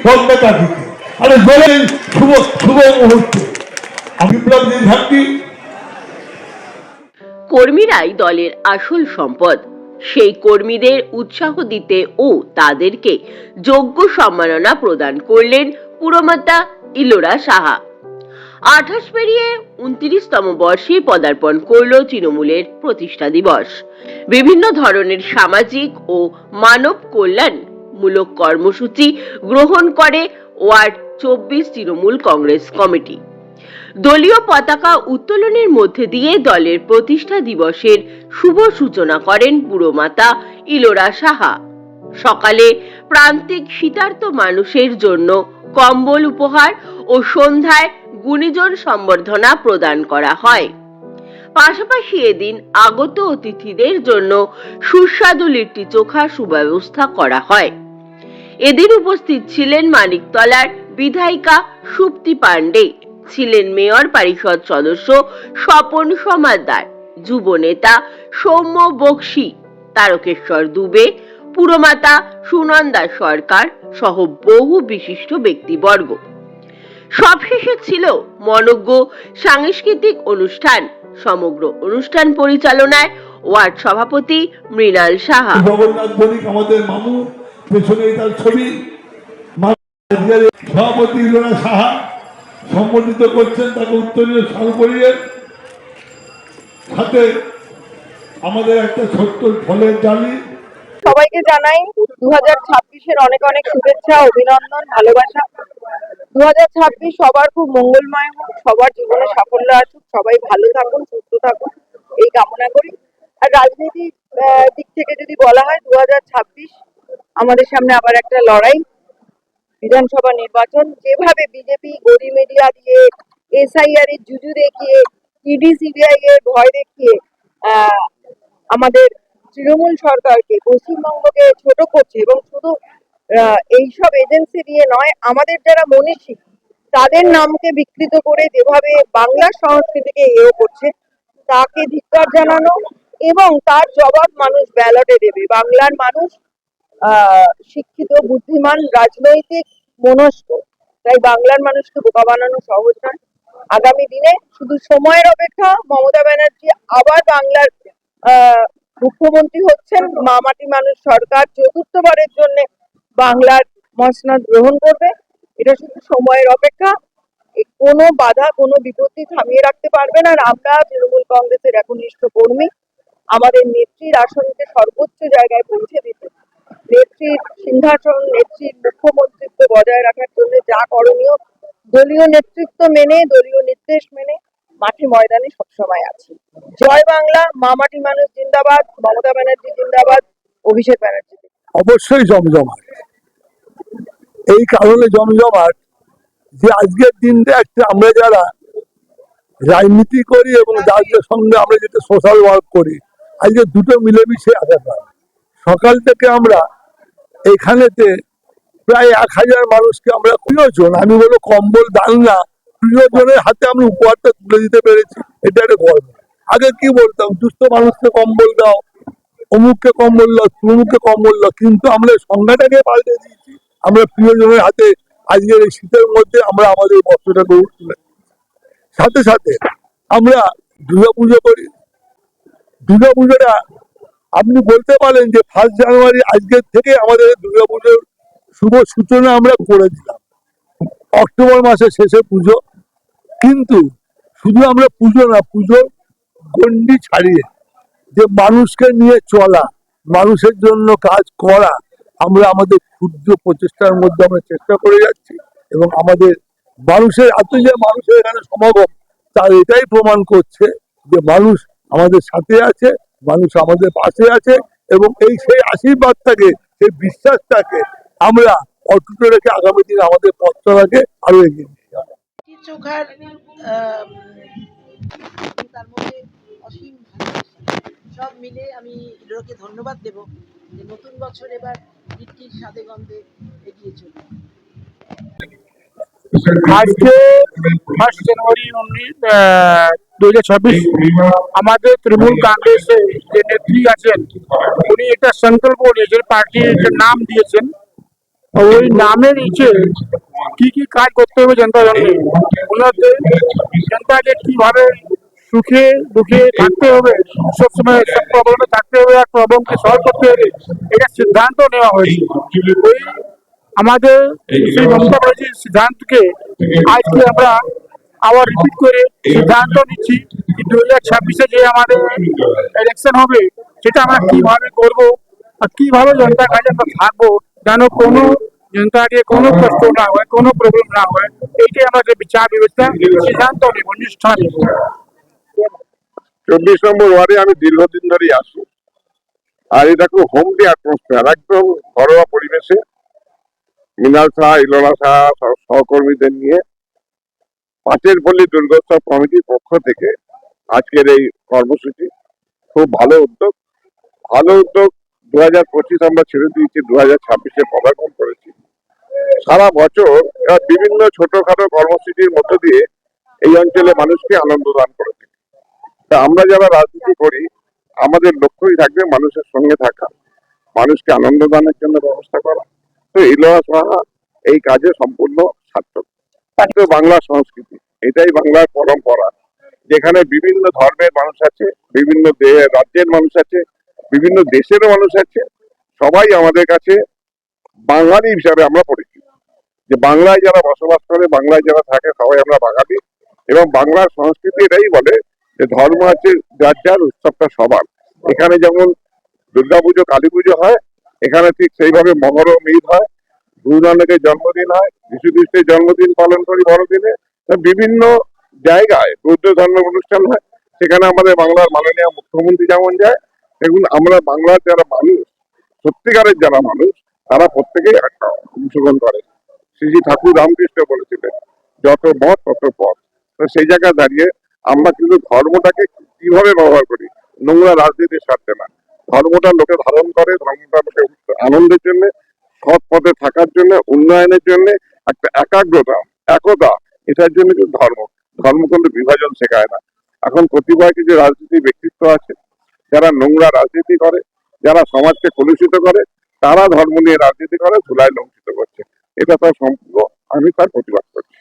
পদ্মতা দিতে। আরে বলে শুভ শুভ মুহূর্তে আমি বিপ্লব দিয়ে থাকি। কর্মীরাই দলের আসল সম্পদ। সেই কর্মীদের উৎসাহ দিতে ও তাদেরকে যোগ্য সম্মাননা প্রদান করলেন পুরমাতা ইলোরা সাহা। 28 পেরিয়ে 29তম বর্ষে পদার্পণ করল তৃণমূলের প্রতিষ্ঠা দিবস। বিভিন্ন ধরনের সামাজিক ও মানব কল্যাণ মূলক কর্মসূচি গ্রহণ করে ওয়ার্ড 24 তৃণমূল কংগ্রেস কমিটি। দলীয় পতাকা উত্তোলনের মধ্যে দিয়ে দলের প্রতিষ্ঠা দিবসের শুভ সূচনা করেন পুরমাতা ইলোরা সাহা। সকালে প্রান্তিক শীতার্ত মানুষের জন্য কম্বল উপহার ও সন্ধ্যায় গুণীজন সম্বর্ধনা প্রদান করা হয়। পাশাপাশি এদিন আগত অতিথিদের জন্য সুস্বাদু লিট্টি চোখা সুব্যবস্থা করা হয়। এদিন উপস্থিত ছিলেন মানিকতলার বিধায়িকা সুপ্তি পাণ্ডে, ছিলেন মেয়র পরিষদ সদস্য স্বপন সমাদ্দার, যুব নেতা সৌম্য বক্সি, তারকেশ্বর দুবে, পুরমাতা সুনন্দা সরকার সহ বহু বিশিষ্ট ব্যক্তিবর্গ। সবশেষে ছিল মনোজ্ঞ সাংস্কৃতিক অনুষ্ঠান। সমগ্র অনুষ্ঠান পরিচালনায় ওয়ার্ড সভাপতি মৃণাল সাহা। জগন্নাথ বণিক আমাদের মামু, পেছনে তার ছবি, সভাপতি ইলোরা সাহা সম্মানিত করছেন তাকে উত্তরীয় শাল পরিয়ে। সাথে আমাদের একটা ছোট্ট ফলের ডালি। সবাইকে জানাই 2026-এর অনেক অনেক শুভেচ্ছা, অভিনন্দন, ভালোবাসা। 2026 সবার খুব মঙ্গলময় হোক, সবার জীবনে সাফল্য আসুক, সবাই ভালো থাকুন, সুস্থ থাকুন, এই কামনা করি। আর রাজনীতির দিক থেকে যদি বলা হয়, 2026 আমাদের সামনে আবার একটা লড়াই, বিধানসভা নির্বাচন। যেভাবে বিজেপি গদি মিডিয়া দিয়ে, SIR এর জুজু দেখিয়ে, ইডি CBI এর ভয় দেখিয়ে আমাদের তৃণমূল সরকারকে, পশ্চিমবঙ্গকে ছোট করছে। এবং শুধু এইসব এজেন্সি দিয়ে নয়, আমাদের যারা মনীষী তাদের নামকে বিকৃত করে যেভাবে বাংলা সংস্কৃতিকে হেয় করছে, তাকে ধিক্কার জানানো এবং তার জবাব মানুষ ব্যালটে দেবে। বাংলার মানুষ শিক্ষিত, বুদ্ধিমান, রাজনৈতিক মনস্ক, তাই বাংলার মানুষকে বোকা বানানো সহজ নয়। আগামী দিনে শুধু সময়ের অপেক্ষা। মমতা ব্যানার্জি আবার বাংলার মুখ্যমন্ত্রী হচ্ছেন। মামাটি মানুষ সরকার চতুর্থবারের জন্য বাংলার মসনদ গ্রহণ করবে। এটা শুধু সময়ের অপেক্ষা। কোনো বাধা, কোনো বিপত্তি থামিয়ে রাখতে পারবে না। আর আমরা তৃণমূল কংগ্রেসের একনিষ্ঠ কর্মী, আমাদের নেত্রীর আসনকে সর্বোচ্চ জায়গায় পৌঁছে দিতে, নেত্রীর সিংহাসন, নেত্রীর মুখ্যমন্ত্রিত্ব বজায় রাখার জন্য যা করণীয়, দলীয় নেতৃত্ব মেনে, দলীয় নির্দেশ মেনে মাঠে ময়দানে সবসময় আছি। জয় বাংলা, মামাটি মানুষ জিন্দাবাদ, মমতা ব্যানার্জি জিন্দাবাদ, অভিষেক ব্যানার্জি। অবশ্যই জমজমাট। এই কারণে জমজমাট যে আজকের দিনটা একটা আমরা যারা রাজনীতি করি এবং যাদের সঙ্গে আমরা যেটা সোশ্যাল ওয়ার্ক করি, আজকে দুটো মিলেমিশে আসা যায়। সকাল থেকে আমরা এখানেতে প্রায় 1000 মানুষকে আমরা প্রিয়জন, আমি বলবো কম্বল দান না, প্রিয়জনের হাতে আমরা উপহারটা তুলে দিতে পেরেছি। এটা একটা গর্ব। আগে কি বলতাম, দুস্থ মানুষকে কম্বল দাও, অমুককে কম্বল দাও, তমুককে কম্বল দাও, কিন্তু আমরা সংজ্ঞাটাকে পাল্টে দিয়েছি। আমরা প্রিয়জনের হাতে আজকের এই শীতের মধ্যে আমরা আমাদের বস্ত্রটা তুলে। সাথে সাথে আমরা দুর্গাপুজো করি। দুর্গাপুজোটা আপনি বলতে পারেন যে 1 জানুয়ারি আজকের থেকে আমাদের দুর্গাপুজোর শুভ সূচনা আমরা করে দিলাম। অক্টোবর মাসের শেষে পুজো, কিন্তু শুধু আমরা পুজো না, পুজোর গণ্ডি ছাড়িয়ে যে মানুষকে নিয়ে চলা, মানুষের জন্য কাজ করা, আমরা আমাদের ক্ষুদ্র প্রচেষ্টার মধ্যে আমরা চেষ্টা করে যাচ্ছি। এবং আমাদের মানুষের এত যে মানুষের এখানে সমাগম, তার এটাই প্রমাণ করছে যে মানুষ আমাদের সাথে আছে, মানুষ আমাদের পাশে আছে। এবং এই সেই আশীর্বাদটাকে, সেই বিশ্বাসটাকে আমরা অটুট রেখে আগামী দিন আমাদের পথটাকে আরো এগিয়ে নিয়ে যাবো। চোখার তার মধ্যে অসীম সব মিলে আমি ইলোরাকে ধন্যবাদ দেব যে নতুন বছর এবার লিট্টির স্বাদে গন্ধে এগিয়ে চলবে। আজকে 1 জানুয়ারি 2026 আমাদের তৃণমূল কংগ্রেসের যে নেত্রী আছেন, উনি একটা সংকল্প নিয়েছেন, পার্টির নাম দিয়েছেন ওই নামের নিচে কি কি কাজ করতে হবে জনতার জন্য, মূলত জনতাকে কিভাবে সুখে দুঃখে থাকতে হবে, সবসময় সব প্রবলেমে থাকতে হবে আর প্রবলেমকে সলভ করতে হবে, এটা সিদ্ধান্ত নেওয়া হয়েছে। ওই আমাদের সেই মমতা ব্যানার্জির সিদ্ধান্তকে আজকে আমরা আবার রিপিট করে সিদ্ধান্ত নিচ্ছি যে 2026-এ যে আমাদের ইলেকশন হবে সেটা আমরা কিভাবে করব আর কিভাবে জনতার কাছে আমরা থাকবো, যেন কোনো জনতাকে কোনো কষ্ট না হয়, কোনো প্রবলেম না হয়, এইটাই আমাদের বিচার ব্যবস্থা সিদ্ধান্ত নেব নিষ্ঠা নেব। 24 নম্বর ওয়ার্ডে আমি দীর্ঘদিন ধরেই আসি, আর এটা খুব হোমলি অ্যাটমসফিয়ার, একদম ঘরোয়া পরিবেশে মৃণাল সাহা, ইলোরা সাহা সহকর্মীদের নিয়ে পাঁচের পল্লী দুর্গোৎসব কমিটির পক্ষ থেকে আজকের এই কর্মসূচি খুব ভালো উদ্যোগ। 2025 আমরা ছেড়ে দিয়েছি, 2026-এ পদার্পণ করেছি। সারা বছর এরা বিভিন্ন ছোটখাটো কর্মসূচির মধ্য দিয়ে এই অঞ্চলে মানুষকে আনন্দ দান করে থাকে। তা আমরা যারা রাজনীতি করি আমাদের লক্ষ্যই থাকবে মানুষের সঙ্গে থাকা, মানুষকে আনন্দ দানের জন্য ব্যবস্থা করা। তো ইলোরা সাহা এই কাজে সম্পূর্ণ সার্থক। তো বাংলা সংস্কৃতি, এটাই বাংলার পরম্পরা, যেখানে বিভিন্ন ধর্মের মানুষ আছে, বিভিন্ন রাজ্যের মানুষ আছে, বিভিন্ন দেশেরও মানুষ আছে। সবাই আমাদের কাছে বাঙালি হিসাবে আমরা পরিচিত, যে বাংলায় যারা বসবাস করে, বাংলায় যারা থাকে, সবাই আমরা বাঙালি। এবং বাংলার সংস্কৃতি এটাই বলে যে ধর্ম আছে যার যার, উৎসবটা সবার। এখানে যেমন দুর্গাপুজো, কালী পুজো হয়, এখানে ঠিক সেইভাবে মহরম, ঈদ হয়, গুরু নানকের জন্মদিন হয়, যীশু খ্রিস্টের জন্মদিন পালন করি বড়দিনে। বিভিন্ন জায়গায় বৌদ্ধ ধর্মের অনুষ্ঠান হয়, সেখানে আমাদের বাংলার মাননীয় মুখ্যমন্ত্রী যেমন যায়, দেখুন আমরা বাংলার যারা মানুষ, সত্যিকারের যারা মানুষ, তারা প্রত্যেকেই একটা অংশগ্রহণ করে। শ্রী ঠাকুর রামকৃষ্ণ বলেছিলেন যত মত তত পথ। তো সেই জায়গায় দাঁড়িয়ে আমরা কিন্তু ধর্মটাকে কিভাবে ব্যবহার করি, নোংরা রাজনীতির স্বার্থে না। ধর্মটা লোকে ধারণ করে, ধর্মটা লোকে আনন্দের জন্য, সৎ পথে থাকার জন্য, উন্নয়নের জন্য, একটা একাগ্রতা, একতা, এটার জন্য কিন্তু ধর্ম কিন্তু বিভাজন শেখায় না। এখন কতিপয় কিছু রাজনীতি ব্যক্তিত্ব আছে যারা নোংরা রাজনীতি করে, যারা সমাজকে কলুষিত করে, তারা ধর্ম নিয়ে রাজনীতি করে, ধুলায় লঙ্ঘিত করছে। এটা তার সম্পূর্ণ, আমি তার প্রতিবাদ করছি।